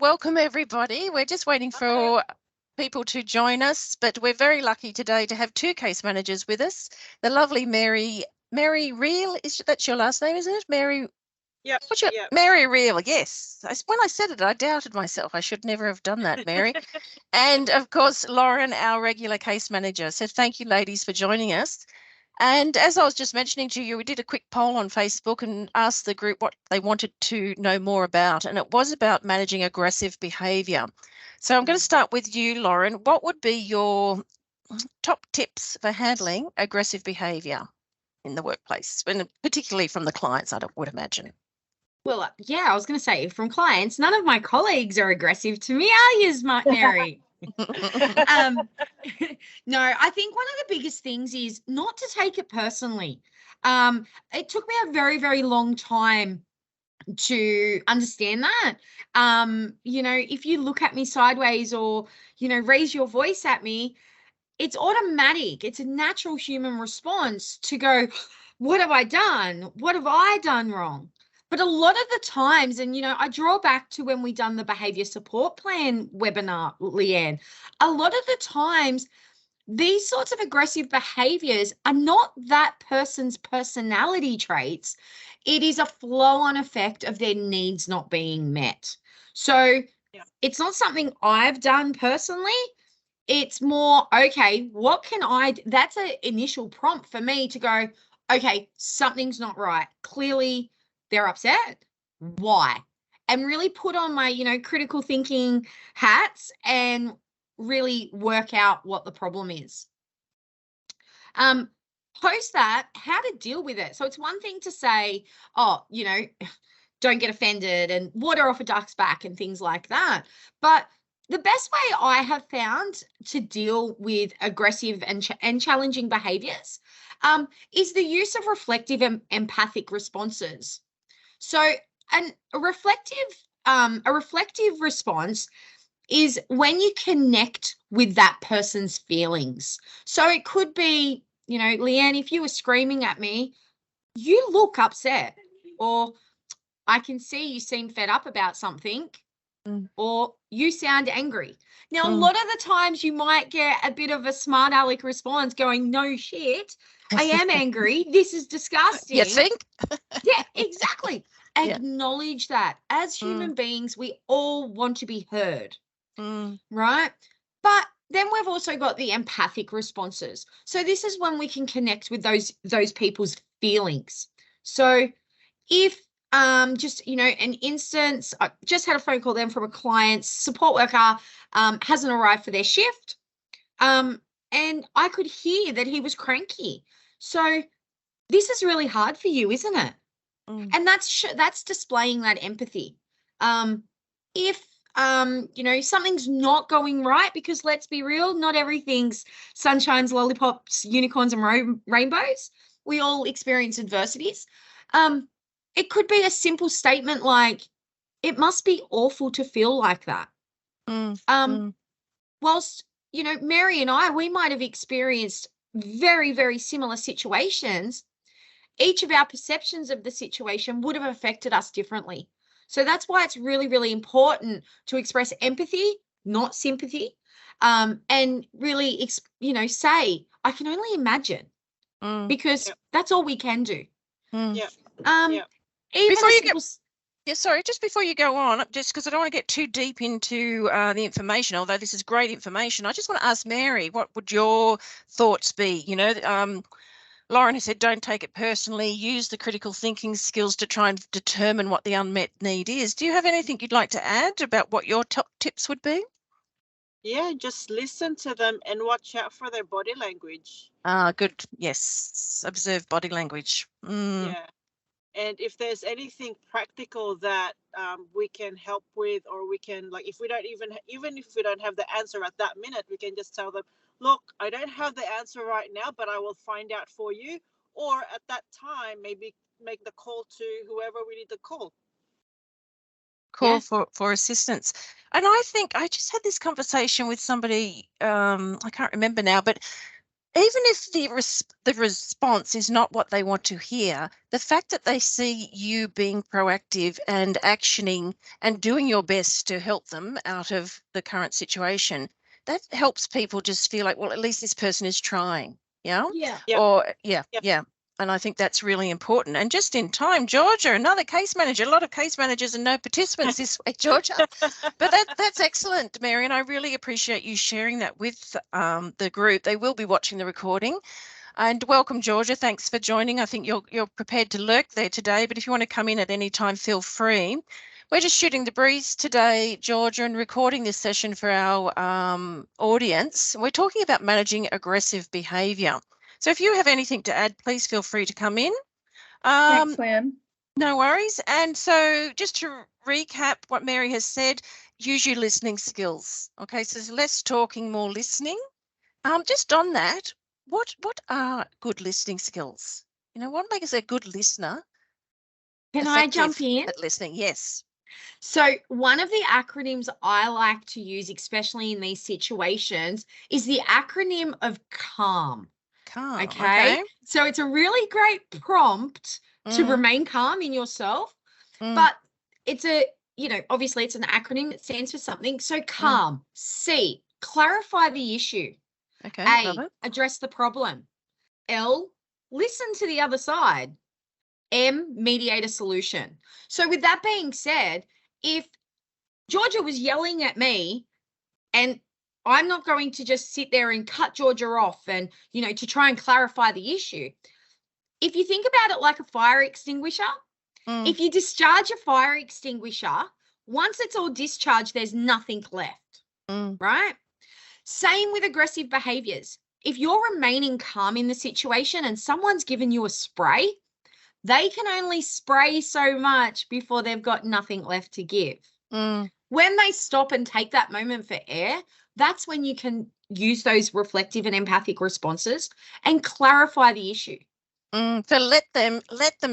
Welcome, everybody. We're just waiting for people to join us, but we're very lucky today to have two case managers with us. The lovely Mary Reel, that's your last name, isn't it? Mary. Yep. Mary Reel, yes. When I said it, I doubted myself. I should never have done that, Mary. And, of course, Lauren, our regular case manager. So thank you, ladies, for joining us. And as I was just mentioning to you, we did a quick poll on Facebook and asked the group what they wanted to know more about, and it was about managing aggressive behaviour. So I'm going to start with you, Lauren. What would be your top tips for handling aggressive behaviour in the workplace, and particularly from the clients, I would imagine? Well, yeah, I was going to say from clients, none of my colleagues are aggressive to me, are you, Mary? No, I think one of the biggest things is not to take it personally. It took me a very, very long time to understand that. If you look at me sideways or, raise your voice at me, it's automatic. It's a natural human response to go, what have I done? What have I done wrong? But a lot of the times, and, I draw back to when we done the behaviour support plan webinar, Leanne, a lot of the times, these sorts of aggressive behaviours are not that person's personality traits. It is a flow-on effect of their needs not being met. So It's not something I've done personally. It's more, okay, what can I do? That's an initial prompt for me to go, okay, something's not right. Clearly, they're upset. Why? And really put on my, critical thinking hats and really work out what the problem is. Post that, how to deal with it. So it's one thing to say, don't get offended and water off a duck's back and things like that. But the best way I have found to deal with aggressive and challenging behaviours is the use of reflective and empathic responses. So a reflective response is when you connect with that person's feelings. So it could be, Leanne, if you were screaming at me, you look upset, or I can see you seem fed up about something, or you sound angry. Now, a lot of the times you might get a bit of a smart aleck response going, no shit, I am angry. This is disgusting. You think? Yeah, exactly. Acknowledge that. As human beings, we all want to be heard, right? But then we've also got the empathic responses. So this is when we can connect with those people's feelings. So if just, an instance, I just had a phone call then from a client's support worker, hasn't arrived for their shift. And I could hear that he was cranky. So this is really hard for you, isn't it? And that's displaying that empathy. If something's not going right, because let's be real, not everything's sunshines, lollipops, unicorns, and rainbows. We all experience adversities. It could be a simple statement like, it must be awful to feel like that. Whilst, Mary and I, we might have experienced very, very similar situations. Each of our perceptions of the situation would have affected us differently. So that's why it's really, really important to express empathy, not sympathy, and really, say, I can only imagine, because that's all we can do. Just before you go on, just because I don't want to get too deep into the information, although this is great information, I just want to ask Mary, what would your thoughts be? Lauren has said, don't take it personally, use the critical thinking skills to try and determine what the unmet need is. Do you have anything you'd like to add about what your top tips would be? Yeah, just listen to them and watch out for their body language. Good. Yes. Observe body language. Yeah. And if there's anything practical that we can help with, or we can, like, if we don't even if we don't have the answer at that minute, we can just tell them, look, I don't have the answer right now, but I will find out for you. Or at that time, maybe make the call to whoever we need to call. Call for assistance. And I think I just had this conversation with somebody, I can't remember now, but even if the response is not what they want to hear, the fact that they see you being proactive and actioning and doing your best to help them out of the current situation, that helps people just feel like, well, at least this person is trying. Yeah. Yeah. Yep. Or yeah. Yep. Yeah. And I think that's really important. And just in time, Georgia, another case manager, a lot of case managers and no participants this week, Georgia. But that's excellent, Mary, and I really appreciate you sharing that with the group. They will be watching the recording. And welcome, Georgia. Thanks for joining. I think you're prepared to lurk there today, but if you want to come in at any time, feel free. We're just shooting the breeze today, Georgia, and recording this session for our audience. We're talking about managing aggressive behaviour. So if you have anything to add, please feel free to come in. Thanks, Lynn. No worries. And so just to recap what Mary has said, use your listening skills. Okay, so less talking, more listening. Just on that, what are good listening skills? You know, what makes a good listener? Can I jump in? At listening? Yes. So one of the acronyms I like to use, especially in these situations, is the acronym of CALM. Calm. Okay. So it's a really great prompt to remain calm in yourself, but it's obviously it's an acronym that stands for something. So CALM, C, clarify the issue. Okay. A, address the problem. L, listen to the other side. M, mediate a solution. So with that being said, if Georgia was yelling at me and I'm not going to just sit there and cut Georgia off and, to try and clarify the issue. If you think about it like a fire extinguisher, if you discharge a fire extinguisher, once it's all discharged, there's nothing left, right? Same with aggressive behaviors. If you're remaining calm in the situation and someone's given you a spray, they can only spray so much before they've got nothing left to give. When they stop and take that moment for air, that's when you can use those reflective and empathic responses and clarify the issue. So let them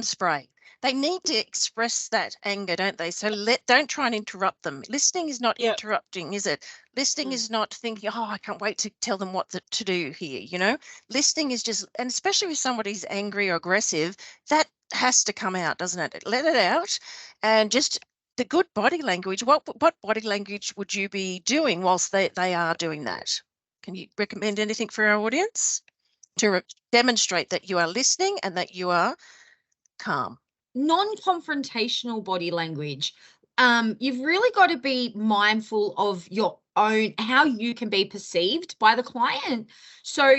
spray. They need to express that anger, don't they? So don't try and interrupt them. Listening is not interrupting, is it? Listening is not thinking, oh, I can't wait to tell them what to do here, Listening is just, and especially if somebody's angry or aggressive, that has to come out, doesn't it? Let it out. And just the good body language, what body language would you be doing whilst they are doing that? Can you recommend anything for our audience to demonstrate that you are listening and that you are calm? Non-confrontational body language. You've really got to be mindful of your own, how you can be perceived by the client. So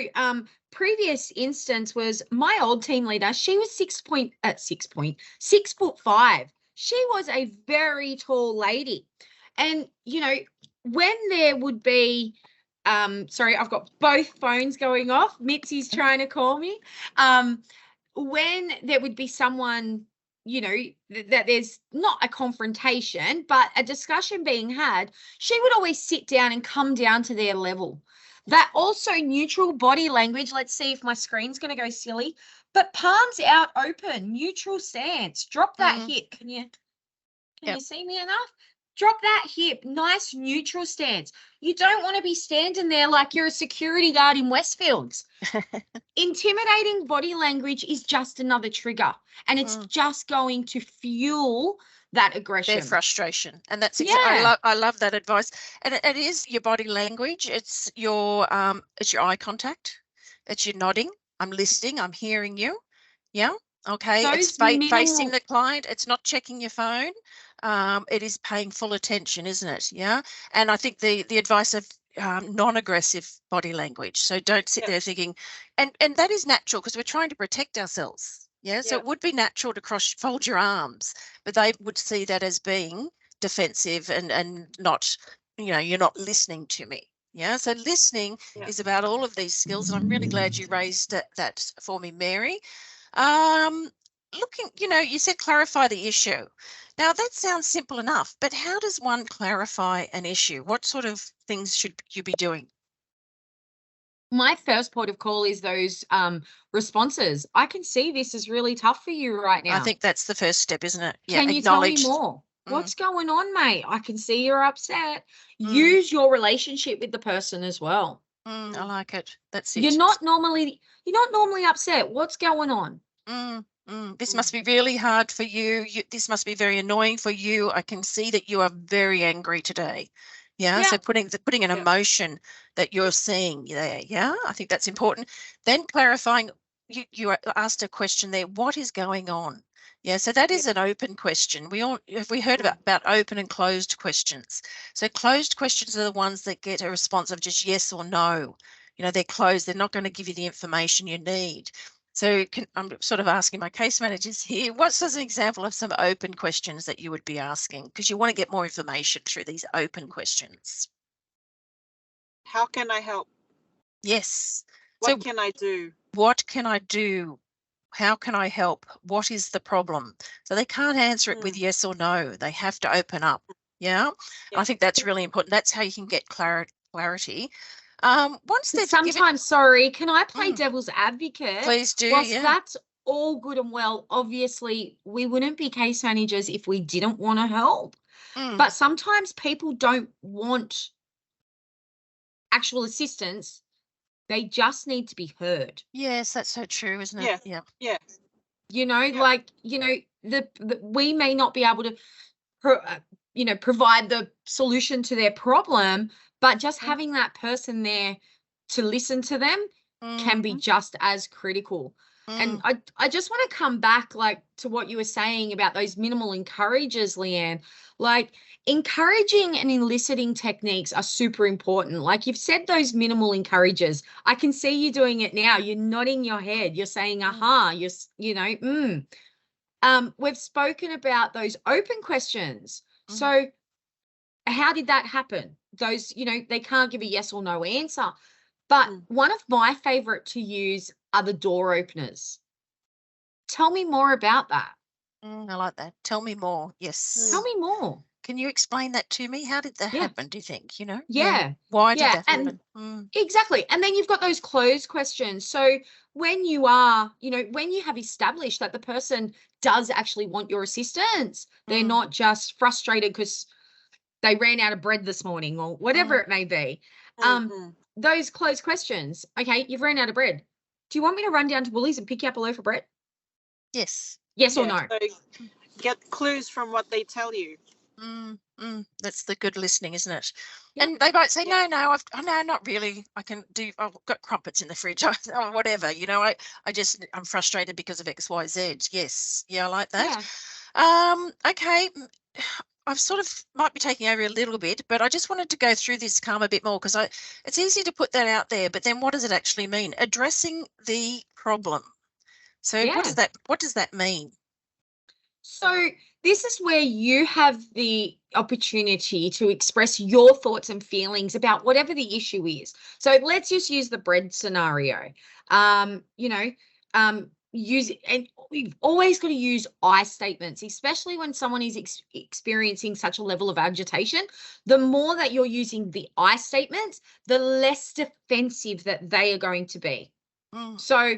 previous instance was my old team leader. She was 6'5". She was a very tall lady. And, when there would be, sorry, I've got both phones going off. Mitzi's trying to call me. When there would be someone, that there's not a confrontation, but a discussion being had, she would always sit down and come down to their level. That also neutral body language. Let's see if my screen's going to go silly, but palms out open, neutral stance. Drop that hip. Can you see me enough? Drop that hip, nice neutral stance. You don't want to be standing there like you're a security guard in Westfields. Intimidating body language is just another trigger, and it's just going to fuel that aggression. Their frustration. And that's exactly, I love that advice. And it is your body language. It's your eye contact. It's your nodding. I'm listening. I'm hearing you. Yeah. Okay. It's facing the client. It's not checking your phone. It is paying full attention, isn't it? Yeah. And I think the advice of non-aggressive body language. So don't sit there thinking, and that is natural because we're trying to protect ourselves. Yeah. So it would be natural to fold your arms, but they would see that as being defensive and not, you're not listening to me. Yeah. So listening is about all of these skills. And I'm really glad you raised that for me, Mary. Looking, you said clarify the issue. Now that sounds simple enough, but how does one clarify an issue? What sort of things should you be doing? My first port of call is those responses. I can see this is really tough for you right now. I think that's the first step, isn't it? Yeah, can you tell me more? What's going on, mate? I can see you're upset. Use your relationship with the person as well. I like it. That's it. You're not normally upset. What's going on? This must be really hard for you. This must be very annoying for you. I can see that you are very angry today. Yeah. So putting an emotion that you're seeing there. Yeah. I think that's important. Then clarifying, you asked a question there. What is going on? Yeah. So that is an open question. Have we heard about open and closed questions? So closed questions are the ones that get a response of just yes or no. They're closed. They're not going to give you the information you need. So I'm sort of asking my case managers here, what's an example of some open questions that you would be asking? Because you want to get more information through these open questions. How can I help? Yes. What can I do? What can I do? How can I help? What is the problem? So they can't answer it with yes or no. They have to open up. Yeah. I think that's really important. That's how you can get clarity. Once they've sometimes, sorry, can I play devil's advocate? Please do. Whilst that's all good and well, obviously we wouldn't be case managers if we didn't want to help. But sometimes people don't want actual assistance. They just need to be heard. Yes, that's so true, isn't it? Yeah. Like, we may not be able to provide the solution to their problem, but just having that person there to listen to them can be just as critical. And I just want to come back to what you were saying about those minimal encouragers, Leanne. Like, encouraging and eliciting techniques are super important. Like, you've said those minimal encouragers. I can see you doing it now. You're nodding your head. You're saying, aha, we've spoken about those open questions. So how did that happen? Those, they can't give a yes or no answer. But one of my favorite to use are the door openers. Tell me more about that. I like that. Tell me more. Yes. Tell me more. Can you explain that to me? How did that happen, do you think? Yeah. Why did that happen? Exactly. And then you've got those closed questions. So when you are, when you have established that the person does actually want your assistance, they're not just frustrated because they ran out of bread this morning or whatever it may be. Those closed questions. Okay, you've ran out of bread. Do you want me to run down to Woolies and pick you up a loaf of bread? Yes. Yes or no? So get clues from what they tell you. That's the good listening, isn't it? Yep. And they might say, no, not really. I've got crumpets in the fridge or whatever. I'm frustrated because of X, Y, Z. Yes. Yeah, I like that. Yeah. Okay. I've sort of might be taking over a little bit, but I just wanted to go through this, C.A.L.M, a bit more because it's easy to put that out there, but then what does it actually mean? Addressing the problem. So what does that mean? So this is where you have the opportunity to express your thoughts and feelings about whatever the issue is. So let's just use the bread scenario. And we've always got to use I statements, especially when someone is experiencing such a level of agitation. The more that you're using the I statements, the less defensive that they are going to be. So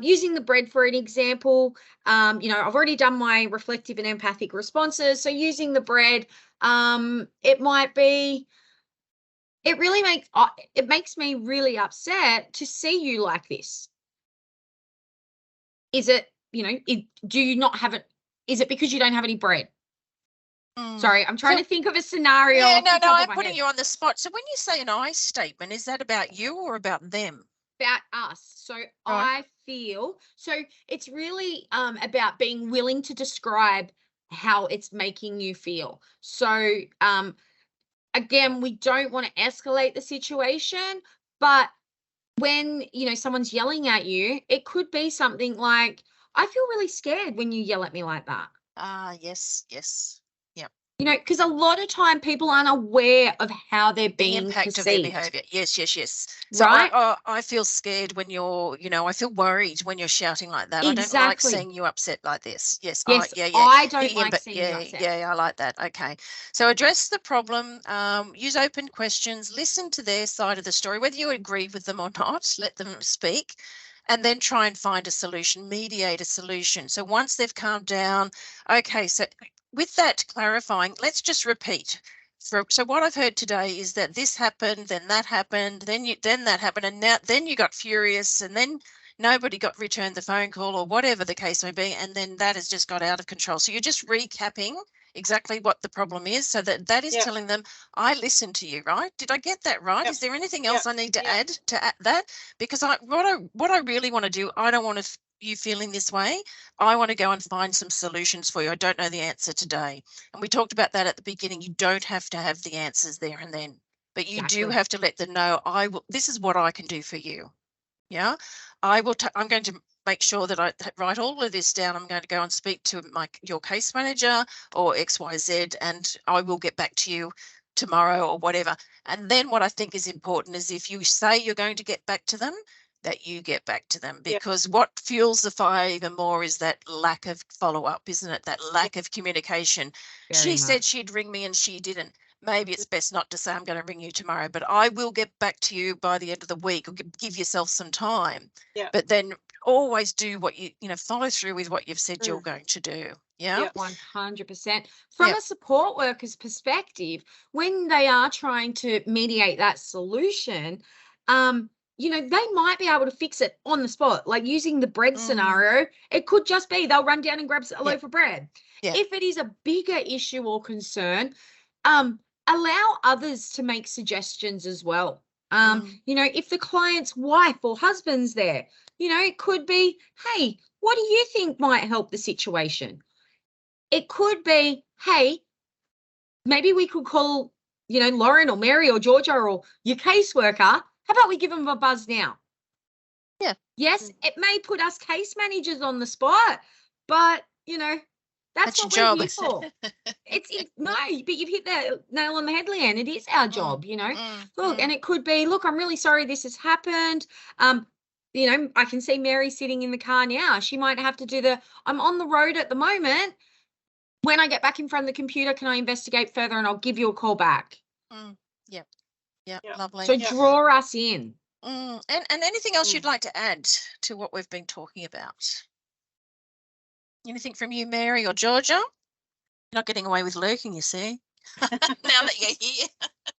using the bread for an example, I've already done my reflective and empathic responses. So using the bread, it might be, it makes me really upset to see you like this. Is it, do you not have it? Is it because you don't have any bread? Sorry, I'm trying to think of a scenario. Yeah, no, I'm putting you on the spot. So when you say an I statement, is that about you or about them? About us. So I feel, so it's really about being willing to describe how it's making you feel. So again, we don't want to escalate the situation, but when, someone's yelling at you, it could be something like, I feel really scared when you yell at me like that. Yes. Because a lot of time people aren't aware of how they're being impact perceived. Of their behaviour. Yes. So right? I feel scared when you're, I feel worried when you're shouting like that. Exactly. I don't like seeing you upset like this. Yes. I don't like seeing you upset. Yeah, I like that. Okay. So address the problem, use open questions, listen to their side of the story, whether you agree with them or not, let them speak. And then try and find a solution, mediate a solution. So once they've calmed down, okay, so with that clarifying, let's just repeat. so what I've heard today is that this happened, then that happened, then that happened, and then you got furious, and then nobody got returned the phone call or whatever the case may be, and then that has just got out of control. So you're just recapping exactly what the problem is, so that is telling them, I listened to you, right? Did I get that right? Is there anything else I need to add to that? Because what I really want to do, I don't want you feeling this way. I want to go and find some solutions for you. I don't know the answer today. And we talked about that at the beginning. You don't have to have the answers there and then, but you do have to let them know, this is what I can do for you. Yeah, I'm going to make sure that I write all of this down. I'm going to go and speak to your case manager or XYZ, and I will get back to you tomorrow or whatever. And then what I think is important is if you say you're going to get back to them, that you get back to them, because what fuels the fire even more is that lack of follow-up, isn't it? That lack of communication. She said she'd ring me and she didn't. Maybe it's best not to say I'm going to ring you tomorrow, but I will get back to you by the end of the week, or give yourself some time. Yeah. But then always do what follow through with what you've said you're going to do. Yeah. 100%. From a support worker's perspective, when they are trying to mediate that solution, they might be able to fix it on the spot, like using the bread scenario. It could just be they'll run down and grab a loaf of bread. Yeah. If it is a bigger issue or concern, allow others to make suggestions as well. If the client's wife or husband's there, it could be, hey, what do you think might help the situation? It could be, hey, maybe we could call, Lauren or Mary or Georgia or your caseworker. How about we give them a buzz now? Yeah. Yes, it may put us case managers on the spot, but, that's what we're here for. No, but you've hit the nail on the head, Leanne. It is our job, Look, and it could be, look, I'm really sorry this has happened. I can see Mary sitting in the car now. She might have to I'm on the road at the moment. When I get back in front of the computer, can I investigate further and I'll give you a call back? Yep. Lovely. So draw us in. And anything else you'd like to add to what we've been talking about? Anything from you, Mary or Georgia? You're not getting away with lurking, you see. Now that you're here.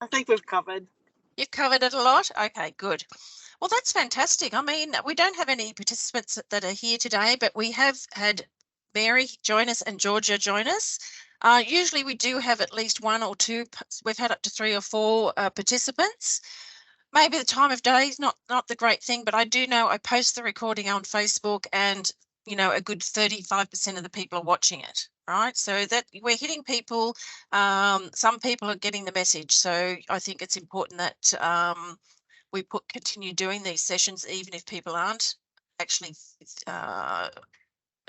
I think we've covered. You've covered it a lot? Okay, good. Well, that's fantastic. I mean, we don't have any participants that are here today, but we have had Mary join us and Georgia join us. Usually we do have at least one or two. We've had up to 3 or 4 participants. Maybe the time of day is not the great thing, but I do know I post the recording on Facebook, and a good 35% of the people are watching it, right? So that we're hitting people. Some people are getting the message. So I think it's important that we continue doing these sessions, even if people aren't actually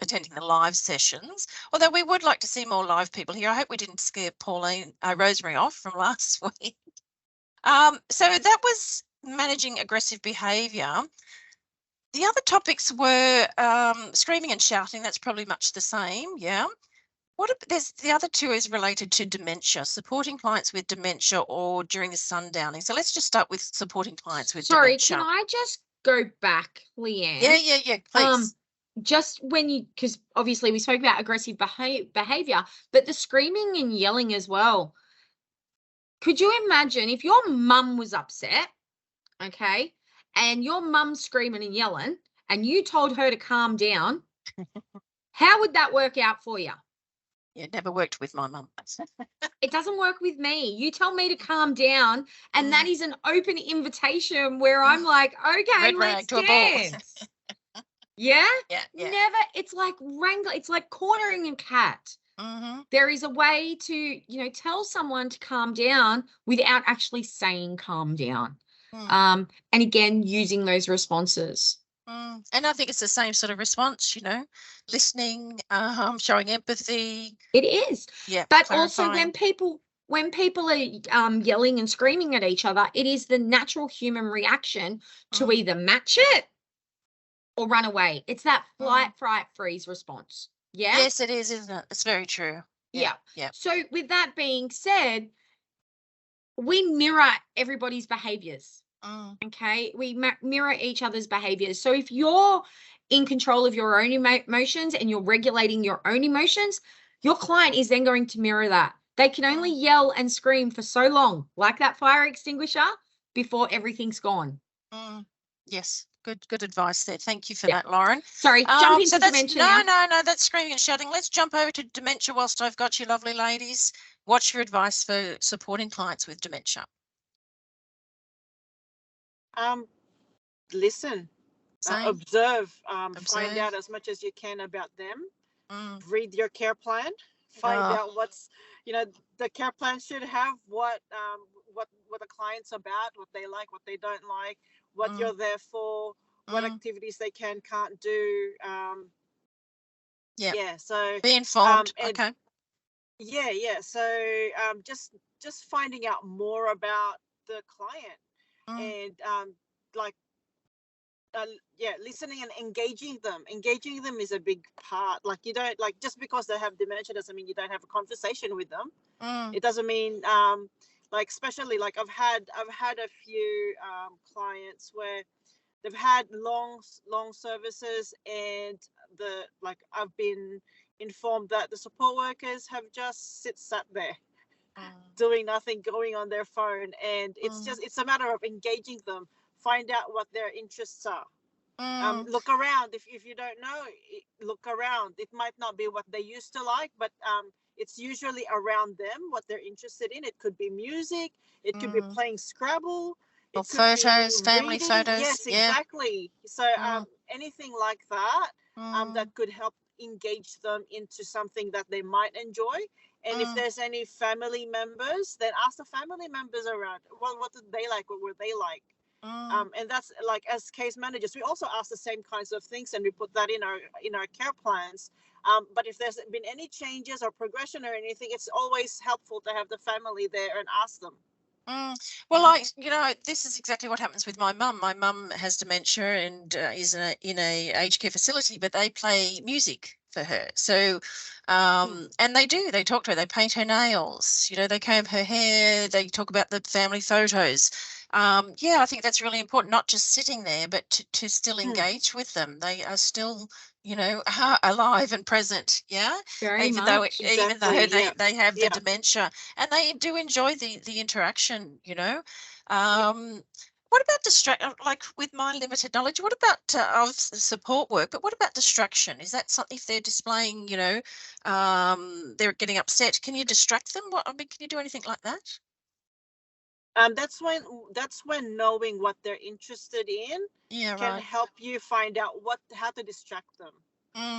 attending the live sessions. Although we would like to see more live people here. I hope we didn't scare Rosemary off from last week. So that was managing aggressive behaviour. The other topics were screaming and shouting. That's probably much the same, yeah. There's the other 2 is related to dementia, supporting clients with dementia or during the sundowning. So let's just start with supporting clients with dementia. Sorry, can I just go back, Leanne? Yeah, please. Just because obviously we spoke about aggressive behaviour, but the screaming and yelling as well. Could you imagine if your mum was upset, okay, and your mum's screaming and yelling, and you told her to calm down, how would that work out for you? Yeah, it never worked with my mum. It doesn't work with me. You tell me to calm down, and that is an open invitation where I'm like, okay, let's dance. Yeah? Yeah. Never. It's like it's like cornering a cat. There is a way to, tell someone to calm down without actually saying calm down. And again, using those responses. And I think it's the same sort of response, listening, showing empathy. It is. Yeah. But also when people are yelling and screaming at each other, it is the natural human reaction to either match it or run away. It's that flight, fright, freeze response. Yeah. Yes, it is, isn't it? It's very true. Yeah. So with that being said, we mirror everybody's behaviors. Okay. We mirror each other's behaviors. So if you're in control of your own emotions and you're regulating your own emotions, your client is then going to mirror that. They can only yell and scream for so long, like that fire extinguisher, before everything's gone. Yes, good advice there. Thank you for that, Lauren. Sorry, jump into so that's dementia now. no, that's screaming and shouting. Let's jump over to dementia whilst I've got you, lovely ladies. What's your advice for supporting clients with dementia? Listen, observe, find out as much as you can about them. Read your care plan. Find out what's, the care plan should have what the client's about, what they like, what they don't like, what you're there for, what activities they can't do. So be informed. Okay. Yeah. So just finding out more about the client and listening and engaging them is a big part. Like, you don't, like, just because they have dementia doesn't mean you don't have a conversation with them. It doesn't mean like, especially like I've had a few clients where they've had long services, and I've been informed that the support workers have just sat there doing nothing, going on their phone, and it's a matter of engaging them. Find out what their interests are. Look around. If you don't know, look around. It might not be what they used to like, but it's usually around them, what they're interested in. It could be music. It could be playing Scrabble. Or photos, family reading. photos. Yes, exactly. So anything like that that could help engage them into something that they might enjoy. And if there's any family members, then ask the family members around. Well, what did they like? What were they like? And that's like, as case managers, we also ask the same kinds of things, and we put that in our care plans. But if there's been any changes or progression or anything, it's always helpful to have the family there and ask them. Well, this is exactly what happens with my mum. My mum has dementia and is in a aged care facility, but they play music for her. So, and they talk to her, they paint her nails, they comb her hair, they talk about the family photos. I think that's really important, not just sitting there, but to still engage with them. They are still, alive and present. Yeah. Even though they have the dementia, and they do enjoy the interaction, What about like with my limited knowledge, what about of support work, but what about distraction? Is that something, if they're displaying, they're getting upset, can you distract them? Can you do anything like that? That's when knowing what they're interested in can help you find out how to distract them.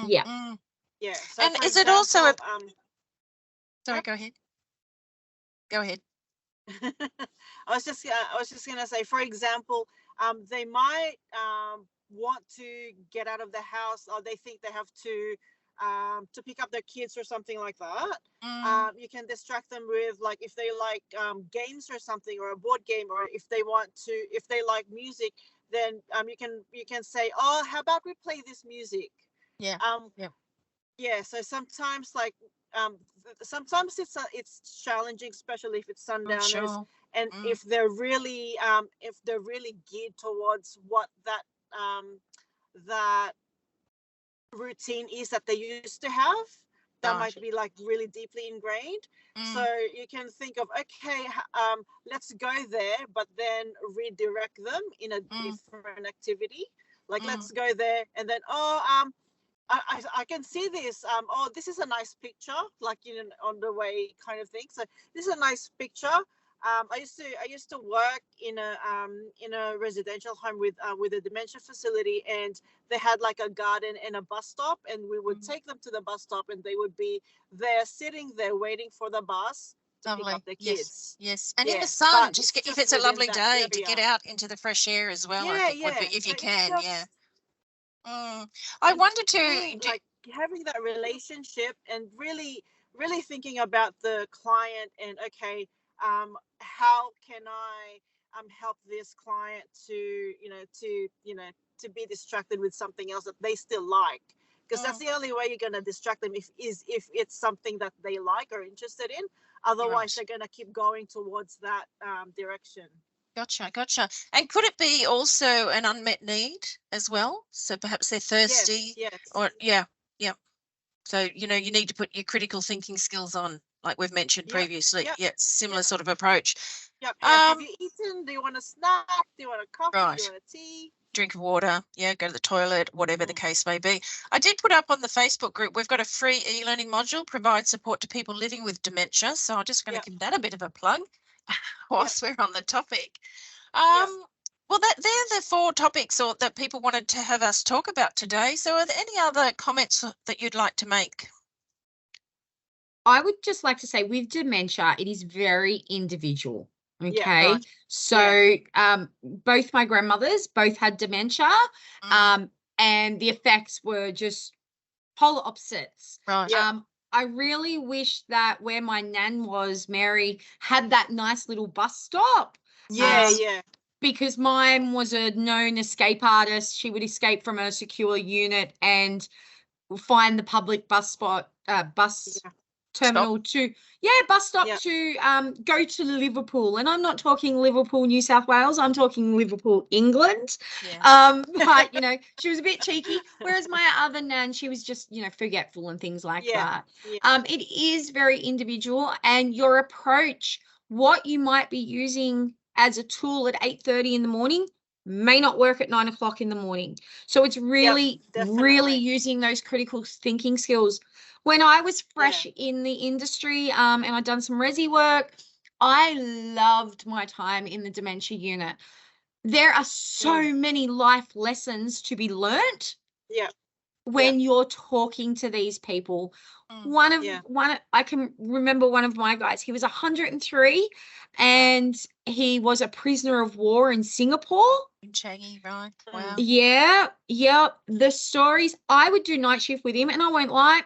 Yeah. So, and is it also sorry, go ahead. I was just gonna say, for example, they might want to get out of the house, or they think they have to pick up their kids or something like that. You can distract them with, like, if they like games or something, or a board game, or if they like music, then you can say, oh, how about we play this music? So sometimes, like, sometimes it's challenging, especially if it's sundowners, and if they're really geared towards what that routine is that they used to have, that might be like really deeply ingrained. So you can think of, okay, let's go there, but then redirect them in a different activity. Like, let's go there, and then I can see this. This is a nice picture, like, on the way kind of thing. So this is a nice picture. I used to work in a residential home with a dementia facility, and they had like a garden and a bus stop, and we would take them to the bus stop, and they would be there, sitting there, waiting for the bus to pick up their kids. Yes. And in the sun, if it's a lovely day, to get out into the fresh air as well. I think would be, if you can. I wonder too, like, having that relationship and really thinking about the client, and okay, how can I help this client to be distracted with something else that they still like, because that's the only way you're going to distract them, if it's something that they like or interested in. Otherwise, they're going to keep going towards that direction. Gotcha. And could it be also an unmet need as well? So perhaps they're thirsty. Yes. Or So, you need to put your critical thinking skills on, like we've mentioned previously. Yep. Yeah, similar sort of approach. Yep. Have you eaten? Do you want a snack? Do you want a coffee? Right. Do you want a tea? Drink of water, go to the toilet, whatever the case may be. I did put up on the Facebook group, we've got a free e-learning module, provide support to people living with dementia. So I'm just going to give that a bit of a plug whilst we're on the topic. Well, they're the 4 topics that people wanted to have us talk about today. So are there any other comments that you'd like to make? I would just like to say with dementia, it is very individual. Okay. Yeah, right. So both my grandmothers both had dementia. And the effects were just polar opposites. Right. I really wish that where my nan was, Mary, had that nice little bus stop. Yeah. Because mine was a known escape artist. She would escape from a secure unit and find the public bus spot, terminal to bus stop to go to Liverpool. And I'm not talking Liverpool, New South Wales, I'm talking Liverpool, England. But she was a bit cheeky, whereas my other nan, she was just forgetful and things like that. It is very individual, and your approach, what you might be using as a tool at 8:30 in the morning may not work at 9 o'clock in the morning. So it's really using those critical thinking skills. When I was fresh in the industry and I'd done some resi work, I loved my time in the dementia unit. There are so many life lessons to be learnt when you're talking to these people. I can remember one of my guys, he was 103 and he was a prisoner of war in Singapore. In Changi, right? Wow. Yeah. The stories, I would do night shift with him, and I won't lie,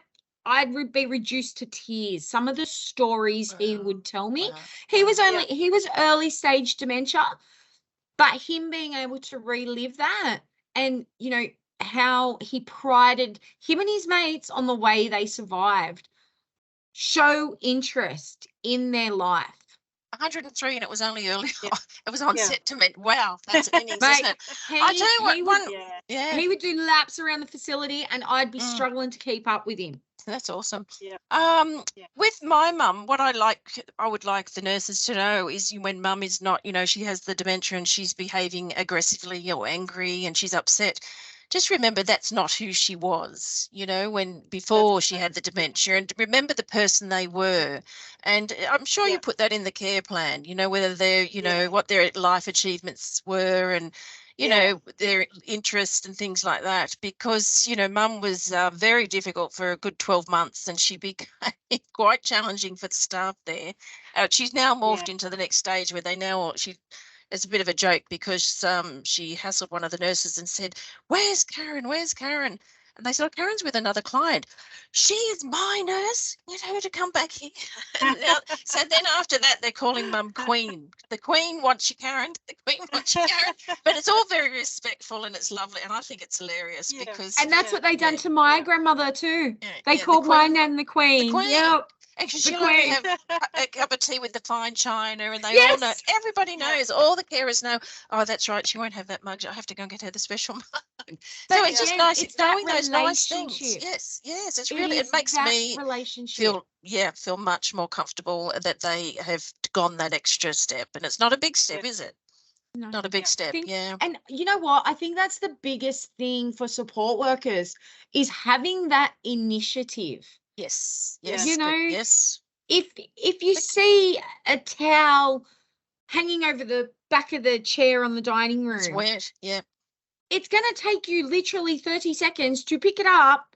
I'd be reduced to tears. Some of the stories he would tell me. He was early stage dementia, but him being able to relive that and, how he prided him and his mates on the way they survived, show interest in their life. 103 and it was only early. It was on set to me. Wow, that's innings, isn't it? I tell you what, he would do laps around the facility and I'd be struggling to keep up with him. That's awesome. With my mum, what I would like the nurses to know is when mum is not, she has the dementia and she's behaving aggressively or angry and she's upset, just remember that's not who she was, when before she had the dementia, and remember the person they were. And I'm sure you put that in the care plan, whether they're, what their life achievements were and, their interest and things like that, because, mum was very difficult for a good 12 months and she became quite challenging for the staff there. She's now morphed into the next stage where it's a bit of a joke because she hassled one of the nurses and said, where's Karen? Where's Karen? And they said, oh, Karen's with another client. She is my nurse. Get her to come back here. So then after that, they're calling mum Queen. The Queen wants you, Karen. The Queen wants you, Karen. But it's all very respectful and it's lovely. And I think it's hilarious because... And that's what they done to my grandmother too. They called my nan the Queen. The Queen. Yep. Actually, she'll only have a cup of tea with the fine china, and they all know. Everybody knows. All the carers know. Oh, that's right. She won't have that mug. I have to go and get her the special mug. So it's just nice. It's knowing those nice things. Yes. It's really. It makes me feel much more comfortable that they have gone that extra step, and it's not a big step, is it? No, not a big step. And you know what? I think that's the biggest thing for support workers is having that initiative. Yes. If you see a towel hanging over the back of the chair on the dining room, it's wet. It's going to take you literally 30 seconds to pick it up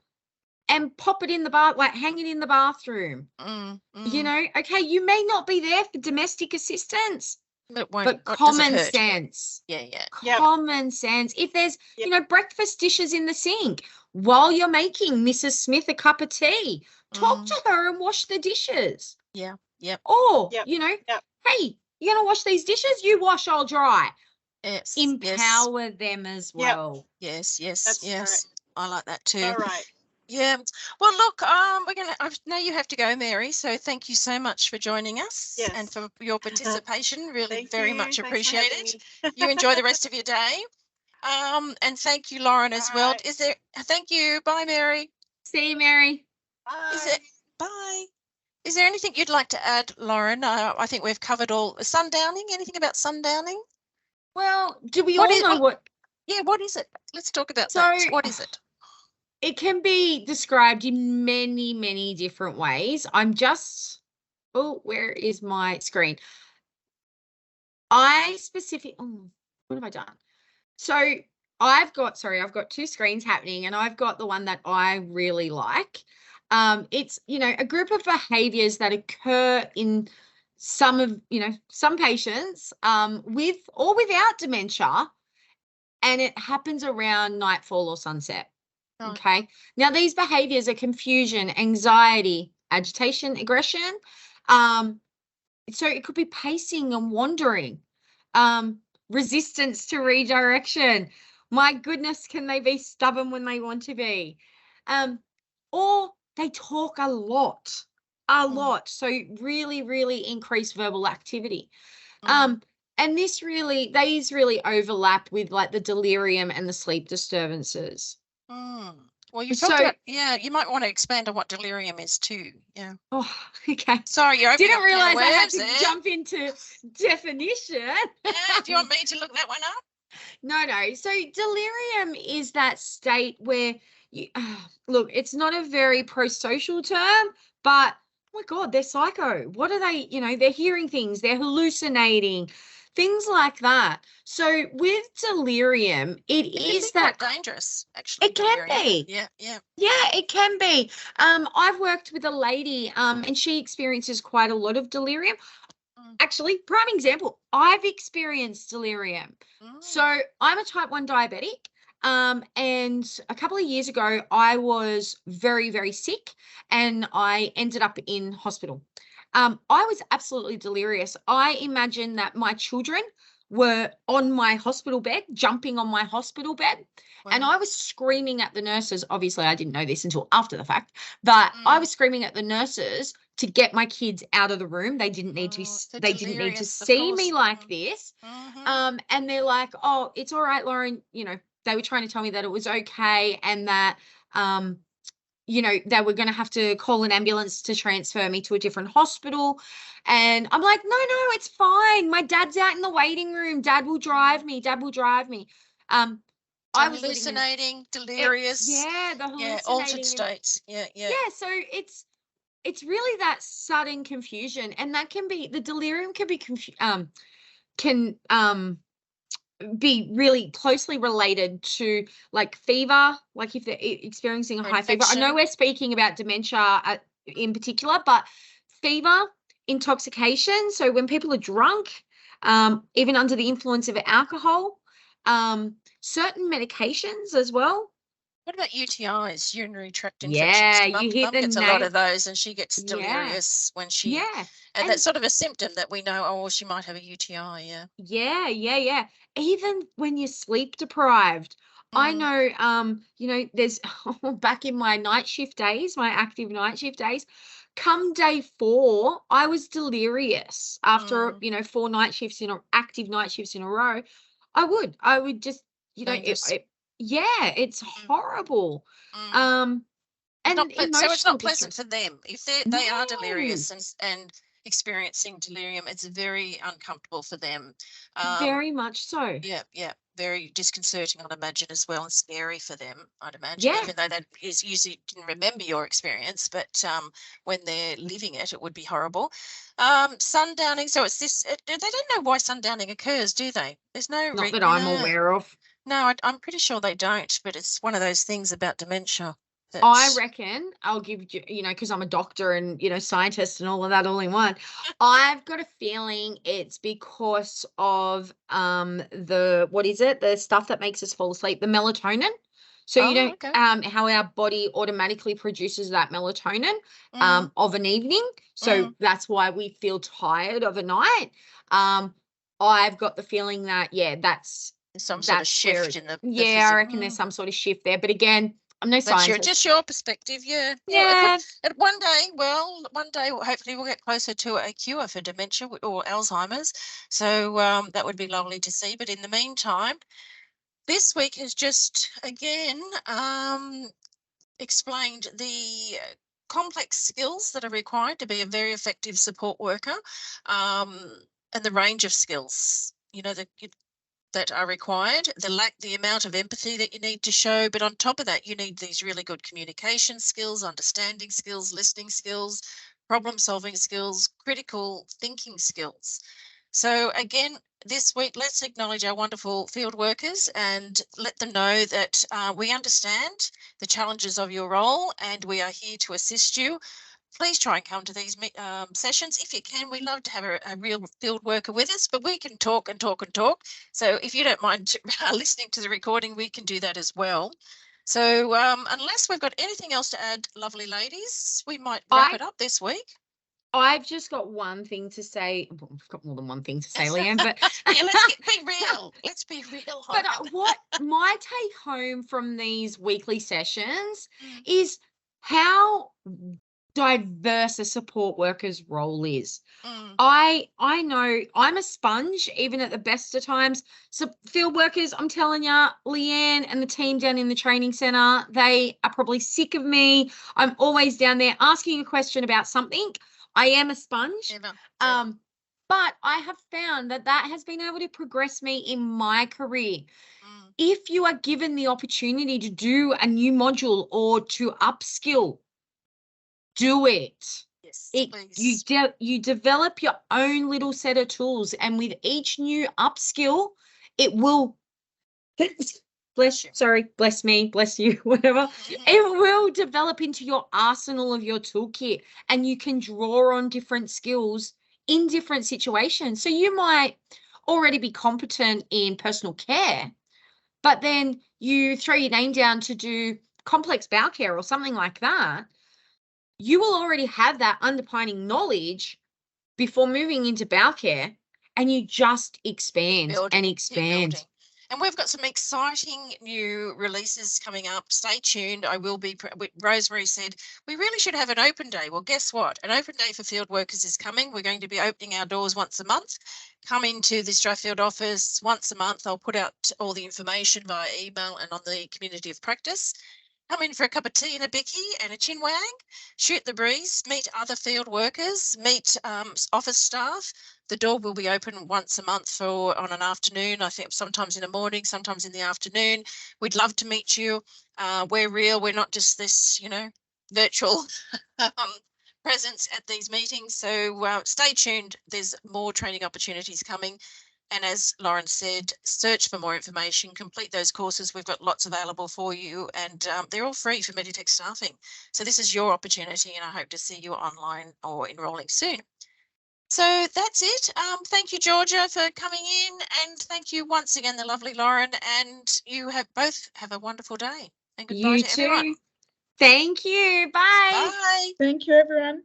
and pop it in the hang it in the bathroom. Okay, you may not be there for domestic assistance, but common sense. Common sense. If there's breakfast dishes in the sink while you're making Mrs. Smith a cup of tea, talk to her and wash the dishes. Or hey, you're gonna wash these dishes, you wash, I'll dry. Empower them as well. Yes. Right. I like that too. All right. Yeah. Well, look, I know you have to go, Mary. So thank you so much for joining us and for your participation. Really, very much appreciated. You enjoy the rest of your day. And thank you, Lauren, as well. Thank you. Bye, Mary. See you, Mary. Bye. Bye. Is there anything you'd like to add, Lauren? I think we've covered all. Sundowning, anything about sundowning? Well, do we What all is- know what- what? Yeah, what is it? Let's talk about So, that. What is it? It can be described in many, many different ways. Oh, where is my screen? What have I done? So I've got two screens happening, and I've got the one that I really like. It's, a group of behaviors that occur in some patients, with or without dementia, and it happens around nightfall or sunset. Oh. Okay. Now, these behaviors are confusion, anxiety, agitation, aggression. So it could be pacing and wandering, resistance to redirection. My goodness, can they be stubborn when they want to be? Or they talk a lot. So really, really increased verbal activity. And these really overlap with like the delirium and the sleep disturbances. Well, you talked about, you might want to expand on what delirium is too. Yeah. Oh, okay. Sorry, you're Didn't realize I had to jump into definition. Yeah, do you want me to look that one up? No. So delirium is that state where look, it's not a very pro-social term, but oh my God, they're psycho. What are they? They're hearing things, they're hallucinating, things like that. So with delirium, it is that quite dangerous, actually. It can be. Yeah. Yeah, it can be. I've worked with a lady, and she experiences quite a lot of delirium. Actually, prime example, I've experienced delirium. So I'm a type 1 diabetic. And a couple of years ago, I was very, very sick, and I ended up in hospital. I was absolutely delirious. I imagined that my children were on my hospital bed, jumping on my hospital bed. Wow. And I was screaming at the nurses. Obviously, I didn't know this until after the fact, but I was screaming at the nurses to get my kids out of the room. They didn't need to see me like this. And they're like, "Oh, it's all right, Lauren." They were trying to tell me that it was okay, and that they were going to have to call an ambulance to transfer me to a different hospital. And I'm like, no, it's fine. My dad's out in the waiting room. Dad will drive me. I was hallucinating, delirious. The hallucinating. Yeah, altered states. Yeah. Yeah, so it's really that sudden confusion, and that can be, the delirium can be really closely related to like fever, like if they're experiencing a high fever. I know we're speaking about dementia in particular, but fever, intoxication. So when people are drunk, even under the influence of alcohol, certain medications as well. What about UTIs, urinary tract infections? Yeah, you hit the gets a lot of those, and she gets delirious when she. Yeah. And that's sort of a symptom that we know, oh, well, she might have a UTI, Yeah. Even when you're sleep deprived. I know, there's back in my night shift days, my active night shift days, come day 4, I was delirious after, 4 active night shifts in a row. I would just, it's horrible. And so it's not pleasant for them if they are delirious and experiencing delirium. It's very uncomfortable for them. Very much so. Yeah. Very disconcerting, I'd imagine, as well, and scary for them, I'd imagine. Yeah. Even though they usually can remember your experience, but when they're living it, it would be horrible. Sundowning. So it's this. They don't know why sundowning occurs, do they? There's no. Not that I'm aware of. No, I'm pretty sure they don't. But it's one of those things about dementia. I reckon, I'll give you, because I'm a doctor and, scientist and all of that all in one. I've got a feeling it's because of the stuff that makes us fall asleep, the melatonin. So how our body automatically produces that melatonin of an evening. So that's why we feel tired of a night. I've got the feeling that, that's some sort of shift in the I reckon there's some sort of shift there. But again, I'm no scientist. Just your perspective, yeah. And one day, hopefully we'll get closer to a cure for dementia or Alzheimer's. So that would be lovely to see. But in the meantime, this week has just again explained the complex skills that are required to be a very effective support worker, and the range of skills, you know, that are required, the amount of empathy that you need to show, but on top of that, you need these really good communication skills, understanding skills, listening skills, problem solving skills, critical thinking skills. So again, this week, let's acknowledge our wonderful field workers and let them know that we understand the challenges of your role and we are here to assist you. Please try and come to these sessions if you can. We love to have a real field worker with us, but we can talk and talk and talk. So if you don't mind listening to the recording, we can do that as well. So unless we've got anything else to add, lovely ladies, we might wrap it up this week. I've just got one thing to say. Well, I've got more than one thing to say, Leanne, but yeah, let's be real. Let's be real. But what my take home from these weekly sessions is how diverse a support worker's role is. I know I'm a sponge, even at the best of times. So field workers, I'm telling you, Leanne and the team down in the training centre, they are probably sick of me. I'm always down there asking a question about something. I am a sponge. But I have found that has been able to progress me in my career. If you are given the opportunity to do a new module or to upskill, do it. Yes, you develop your own little set of tools, and with each new upskill, it will bless me, bless you, whatever. It will develop into your arsenal of your toolkit, and you can draw on different skills in different situations. So you might already be competent in personal care, but then you throw your name down to do complex bowel care or something like that. You will already have that underpinning knowledge before moving into bowel care, and you just expand and expand. And we've got some exciting new releases coming up. Stay tuned. Rosemary said, we really should have an open day. Well, guess what? An open day for field workers is coming. We're going to be opening our doors once a month. Come into the Strathfield office once a month. I'll put out all the information via email and on the community of practice. Come in for a cup of tea and a bicky and a chin wag, shoot the breeze, meet other field workers, meet office staff. The door will be open once a month on an afternoon, I think sometimes in the morning, sometimes in the afternoon. We'd love to meet you. We're real. We're not just this, virtual presence at these meetings. So stay tuned. There's more training opportunities coming. And as Lauren said, search for more information, complete those courses. We've got lots available for you, and they're all free for Meditech staffing. So this is your opportunity, and I hope to see you online or enrolling soon. So that's it. Thank you, Georgia, for coming in, and thank you once again, the lovely Lauren, and you both have a wonderful day. And goodbye to everyone. Thank you. Bye. Bye. Thank you, everyone.